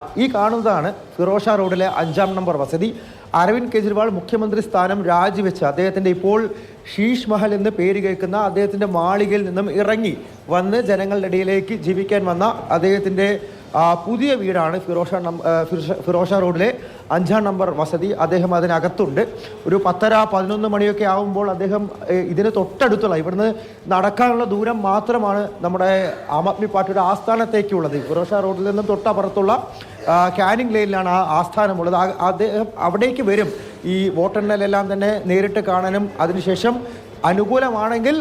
ഈ കാണുന്നതാണ് ഫിറോഷ റോഡിലെ 5-ാം നമ്പർ വസതി. അരവിന്ദ് കെജ്രിവാൾ മുഖ്യമന്ത്രി സ്ഥാനം രാജിവെച്ച് അദ്ദേഹത്തിൻ്റെ ഇപ്പോൾ ഷീഷ് മഹൽ എന്ന് പേര് കേൾക്കുന്ന അദ്ദേഹത്തിൻ്റെ മാളികയിൽ നിന്നും ഇറങ്ങി വന്ന് ജനങ്ങളുടെ ഇടയിലേക്ക് ജീവിക്കാൻ വന്ന അദ്ദേഹത്തിൻ്റെ പുതിയ വീടാണ് ഫിറോഷ റോഡിലെ 5-ാം നമ്പർ വസതി. അദ്ദേഹം അതിനകത്തുണ്ട്. ഒരു 10:30-11 മണിയൊക്കെ ആകുമ്പോൾ അദ്ദേഹം ഇതിന് തൊട്ടടുത്തുള്ള ഇവിടുന്ന് നടക്കാനുള്ള ദൂരം മാത്രമാണ് നമ്മുടെ ആം ആദ്മി പാർട്ടിയുടെ ആസ്ഥാനത്തേക്കുള്ളത്. ഫിറോഷ റോഡിൽ നിന്നും തൊട്ടപ്പുറത്തുള്ള കാനിങ് ലൈനിലാണ് ആ ആസ്ഥാനമുള്ളത്. അദ്ദേഹം അവിടേക്ക് വരും ഈ വോട്ടെണ്ണലെല്ലാം തന്നെ നേരിട്ട് കാണാനും അതിനുശേഷം അനുകൂലമാണെങ്കിൽ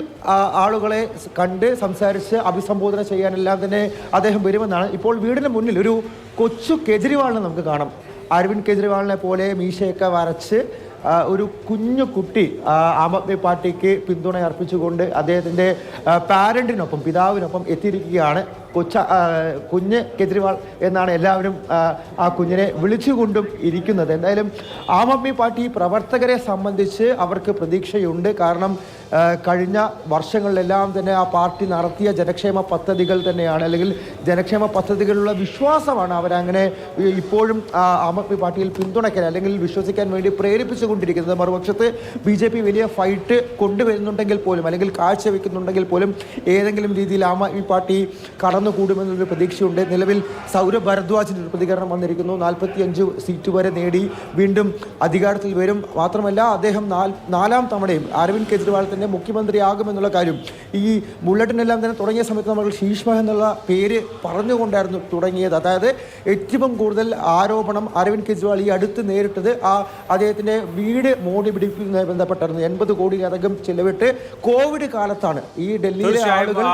ആളുകളെ കണ്ട് സംസാരിച്ച് അഭിസംബോധന ചെയ്യാനെല്ലാം തന്നെ അദ്ദേഹം വരുമെന്നാണ്. ഇപ്പോൾ വീടിന് മുന്നിൽ ഒരു കൊച്ചു കെജ്രിവാളിനെ നമുക്ക് കാണാം. അരവിന്ദ് കെജ്രിവാളിനെ പോലെ മീശയൊക്കെ വരച്ച് ഒരു കുഞ്ഞു കുട്ടി ആം ആദ്മി പാർട്ടിക്ക് പിന്തുണ അർപ്പിച്ചുകൊണ്ട് അദ്ദേഹത്തിൻ്റെ പാരൻറ്റിനൊപ്പം പിതാവിനൊപ്പം എത്തിയിരിക്കുകയാണ്. കുഞ്ഞ് കെജ്രിവാൾ എന്നാണ് എല്ലാവരും ആ കുഞ്ഞിനെ വിളിച്ചുകൊണ്ടും ഇരിക്കുന്നത്. എന്തായാലും ആം ആദ്മി പാർട്ടി പ്രവർത്തകരെ സംബന്ധിച്ച് അവർക്ക് പ്രതീക്ഷയുണ്ട്. കാരണം കഴിഞ്ഞ വർഷങ്ങളിലെല്ലാം തന്നെ ആ പാർട്ടി നടത്തിയ ജനക്ഷേമ പദ്ധതികൾ തന്നെയാണ്, അല്ലെങ്കിൽ ജനക്ഷേമ പദ്ധതികളിലുള്ള വിശ്വാസമാണ് അവരങ്ങനെ ഇപ്പോഴും ആം ആദ്മി പാർട്ടിയിൽ പിന്തുണയ്ക്കാൻ അല്ലെങ്കിൽ വിശ്വസിക്കാൻ വേണ്ടി പ്രേരിപ്പിച്ചുകൊണ്ടിരിക്കുന്നത്. മറുപക്ഷത്ത് BJP വലിയ ഫൈറ്റ് കൊണ്ടുവരുന്നുണ്ടെങ്കിൽ പോലും അല്ലെങ്കിൽ കാഴ്ചവെക്കുന്നുണ്ടെങ്കിൽ പോലും ഏതെങ്കിലും രീതിയിൽ ആം ആദ്മി പാർട്ടി കടന്നുകൂടുമെന്നൊരു പ്രതീക്ഷയുണ്ട്. നിലവിൽ സൗരഭ് ഭരദ്വാജിൻ്റെ ഒരു പ്രതികരണം വന്നിരിക്കുന്നു. 45 സീറ്റ് വരെ നേടി വീണ്ടും അധികാരത്തിൽ വരും. മാത്രമല്ല അദ്ദേഹം 4-ാം തവണയും അരവിന്ദ് കെജ്രിവാൾ തന്നെ മുഖ്യമന്ത്രിയാകുമെന്നുള്ള കാര്യം ഈ ബുള്ളറ്റിനെല്ലാം തന്നെ തുടങ്ങിയ സമയത്ത് നമ്മൾ ഷീഷ് മഹൽ എന്നുള്ള പേര് പറഞ്ഞുകൊണ്ടായിരുന്നു തുടങ്ങിയത്. അതായത് ഏറ്റവും കൂടുതൽ ആരോപണം അരവിന്ദ് കെജ്രിവാൾ ഈ അടുത്ത് നേരിട്ടത് അദ്ദേഹത്തിൻ്റെ വീട് മോടി പിടിപ്പിക്കുന്നതുമായി ബന്ധപ്പെട്ടായിരുന്നു. 80 കോടിയിലധികം ചിലവിട്ട് കോവിഡ് കാലത്താണ് ഈ ഡൽഹിയിലെ ആളുകൾ